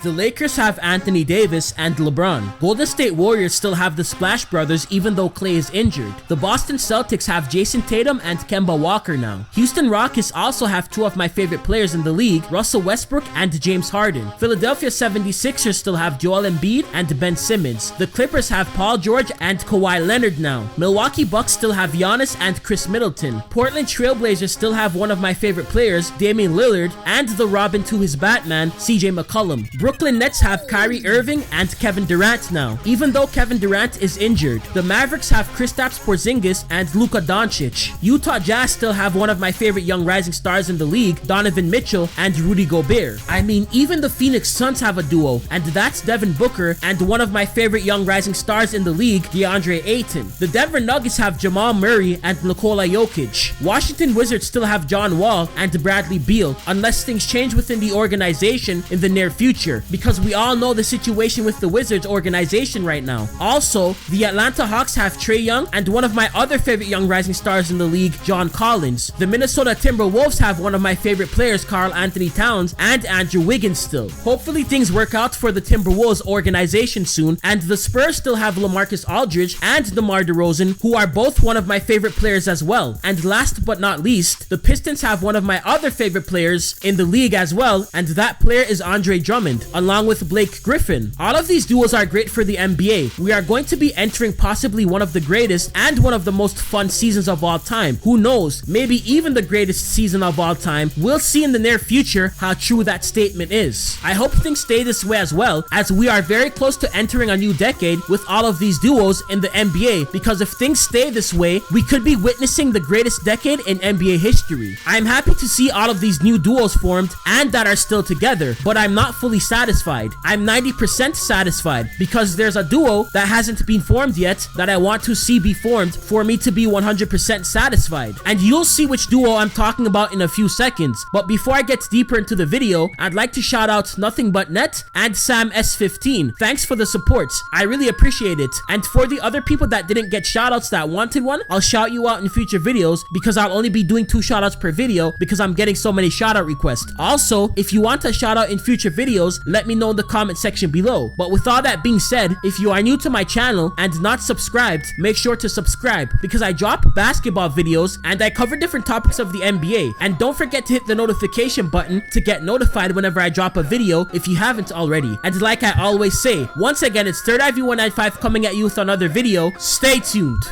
The Lakers have Anthony Davis and LeBron. Golden State Warriors still have the Splash Brothers even though Klay is injured. The Boston Celtics have Jason Tatum and Kemba Walker now. Houston Rockets also have two of my favorite players in the league, Russell Westbrook and James Harden. Philadelphia 76ers still have Joel Embiid and Ben Simmons. The Clippers have Paul George and Kawhi Leonard now. Milwaukee Bucks still have Giannis and Chris Middleton. Portland Trailblazers still have one of my favorite players, Damian Lillard, and the Robin to his Batman, CJ McCollum. Brooklyn Nets have Kyrie Irving and Kevin Durant now, even though Kevin Durant is injured. The Mavericks have Kristaps Porzingis and Luka Doncic. Utah Jazz still have one of my favorite young rising stars in the league, Donovan Mitchell and Rudy Gobert. I mean, even the Phoenix Suns have a duo, and that's Devin Booker and one of my favorite young rising stars in the league, DeAndre Ayton. The Denver Nuggets have Jamal Murray and Nikola Jokic. Washington Wizards still have John Wall and Bradley Beal, unless things change within the organization in the near future, because we all know the situation with the Wizards organization right now. Also, the Atlanta Hawks have Trae Young and one of my other favorite young rising stars in the league, John Collins. The Minnesota Timberwolves have one of my favorite players, Karl Anthony Towns, and Andrew Wiggins still. Hopefully things work out for the Timberwolves organization soon, and the Spurs still have LaMarcus Aldridge and DeMar DeRozan, who are both one of my favorite players as well. And last but not least, the Pistons have one of my other favorite players in the league as well, and that player is Andre Drummond, along with Blake Griffin. All of these duos are great for the NBA. We are going to be entering possibly one of the greatest and one of the most fun seasons of all time. Who knows, maybe even the greatest season of all time. We'll see in the near future how true that statement is. I hope things stay this way as well, as we are very close to entering a new decade with all of these duos in the NBA, because if things stay this way, we could be witnessing the greatest decade in NBA history. I'm happy to see all of these new duos formed and that are still together, but I'm not fully satisfied. I'm 90% satisfied because there's a duo that hasn't been formed yet that I want to see be formed for me to be 100% satisfied. And you'll see which duo I'm talking about in a few seconds. But before I get deeper into the video, I'd like to shout out Nothing But Net and Sam S15. Thanks for the support. I really appreciate it. And for the other people that didn't get shoutouts that wanted one, I'll shout you out in future videos because I'll only be doing 2 shoutouts per video because I'm getting so many shoutout requests. Also, if you want a shoutout in future videos, let me know in the comment section below. But with all that being said, if you are new to my channel and not subscribed, make sure to subscribe because I drop basketball videos and I cover different topics of the NBA. And don't forget to hit the notification button to get notified whenever I drop a video if you haven't already. And like I always say, once again, it's Third Eye View 195 coming at you with another video. Stay tuned.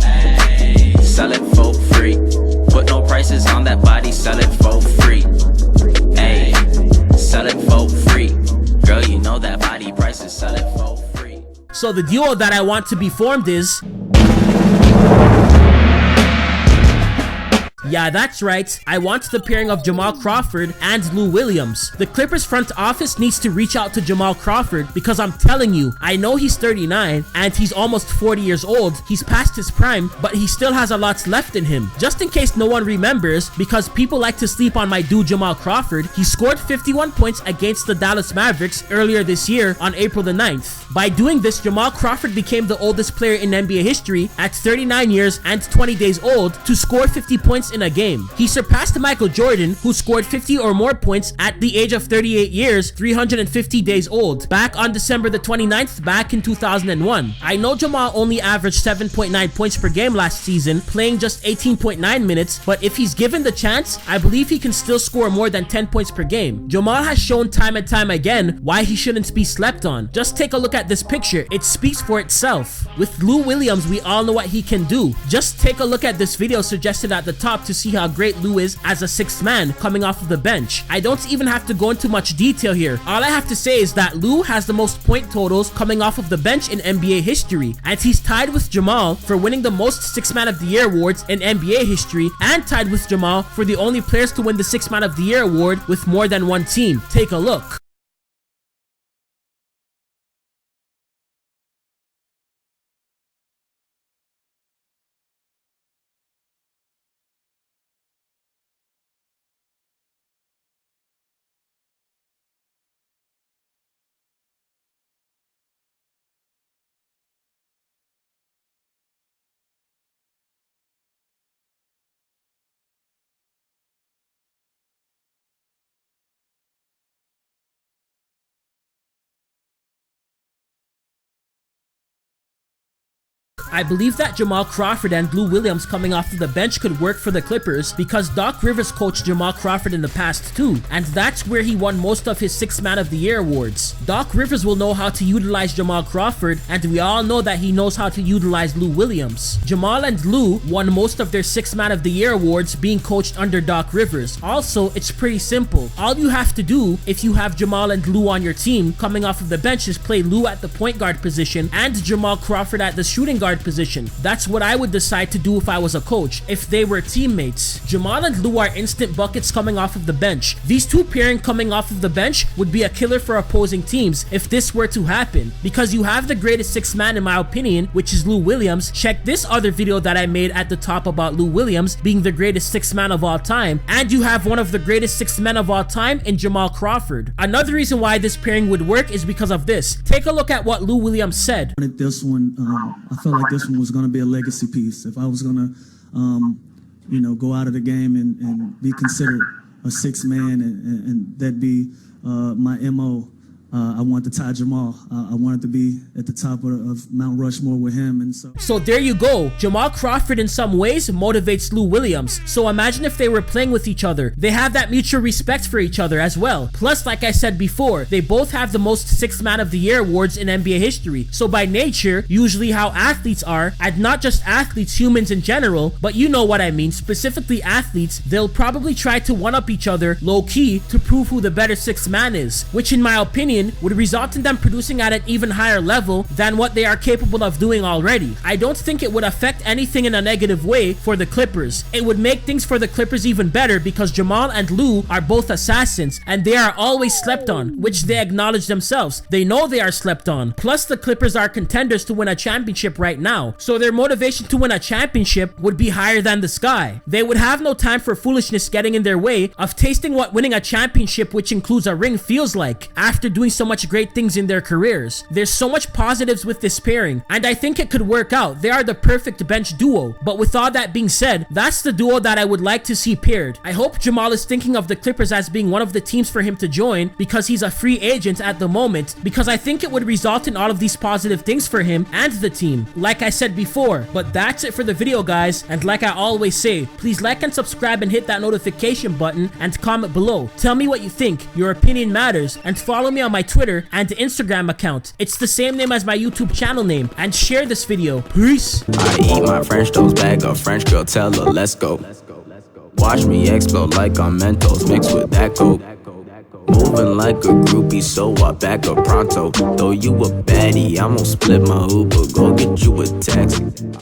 Hey, sell it for free. Put no prices on that body, sell it for free. Hey, sell it for free. Girl, you know that body prices, sell it for free. So the duo that I want to be formed is... yeah, that's right. I want the pairing of Jamal Crawford and Lou Williams. The Clippers front office needs to reach out to Jamal Crawford because I'm telling you, I know he's 39 and he's almost 40 years old. He's past his prime, but he still has a lot left in him. Just in case no one remembers, because people like to sleep on my dude Jamal Crawford, he scored 51 points against the Dallas Mavericks earlier this year on April the 9th. By doing this, Jamal Crawford became the oldest player in NBA history at 39 years and 20 days old to score 50 points in a game. He surpassed Michael Jordan, who scored 50 or more points at the age of 38 years, 350 days old, back on December the 29th, back in 2001. I know Jamal only averaged 7.9 points per game last season, playing just 18.9 minutes, but if he's given the chance, I believe he can still score more than 10 points per game. Jamal has shown time and time again why he shouldn't be slept on. Just take a look at this picture. It speaks for itself. With Lou Williams, we all know what he can do. Just take a look at this video suggested at the top to see how great Lou is as a sixth man coming off of the bench. I don't even have to go into much detail here. All I have to say is that Lou has the most point totals coming off of the bench in NBA history, and he's tied with Jamal for winning the most Sixth Man of the Year awards in NBA history, and tied with Jamal for the only players to win the Sixth Man of the Year award with more than one team. Take a look. I believe that Jamal Crawford and Lou Williams coming off of the bench could work for the Clippers because Doc Rivers coached Jamal Crawford in the past too, and that's where he won most of his 6th Man of the Year awards. Doc Rivers will know how to utilize Jamal Crawford, and we all know that he knows how to utilize Lou Williams. Jamal and Lou won most of their 6th Man of the Year awards being coached under Doc Rivers. Also, it's pretty simple. All you have to do if you have Jamal and Lou on your team coming off of the bench is play Lou at the point guard position and Jamal Crawford at the shooting guard position. That's what I would decide to do if I was a coach, if they were teammates. Jamal and Lou are instant buckets coming off of the bench. These two pairing coming off of the bench would be a killer for opposing teams if this were to happen, because you have the greatest 6th man in my opinion, which is Lou Williams. Check this other video that I made at the top about Lou Williams being the greatest 6th man of all time, and you have one of the greatest 6th men of all time in Jamal Crawford. Another reason why this pairing would work is because of this. Take a look at what Lou Williams said. This one, I felt like this one was going to be a legacy piece. If I was going to, go out of the game and be considered a 6th man, and that'd be my MO. I wanted to tie Jamal. I wanted to be at the top of Mount Rushmore with him, and so there you go. Jamal Crawford in some ways motivates Lou Williams. So imagine if they were playing with each other. They have that mutual respect for each other as well. Plus, like I said before, they both have the most 6th Man of the Year awards in NBA history. So by nature, usually how athletes are, and not just athletes, humans in general, but you know what I mean, specifically athletes, they'll probably try to one-up each other low-key to prove who the better 6th man is, which in my opinion would result in them producing at an even higher level than what they are capable of doing already. I don't think it would affect anything in a negative way for the Clippers. It would make things for the Clippers even better because Jamal and Lou are both assassins and they are always slept on, which they acknowledge themselves. They know they are slept on. Plus, the Clippers are contenders to win a championship right now, so their motivation to win a championship would be higher than the sky. They would have no time for foolishness getting in their way of tasting what winning a championship, which includes a ring, feels like after doing so much great things in their careers. There's so much positives with this pairing, and I think it could work out. They are the perfect bench duo. But with all that being said, that's the duo that I would like to see paired. I hope Jamal is thinking of the Clippers as being one of the teams for him to join because he's a free agent at the moment, because I think it would result in all of these positive things for him and the team, like I said before. But that's it for the video, guys, and like I always say, please like and subscribe and hit that notification button and comment below. Tell me what you think. Your opinion matters, and follow me on my Twitter and Instagram account. It's the same name as my YouTube channel name, and share this video. Peace. I eat my French toast, bag of French girl, tell her let's go. Watch me explode like I'm Mentos mixed with that coke. Moving like a groupie, so I back up pronto. Though you a baddie, I'm gonna split my Uber, go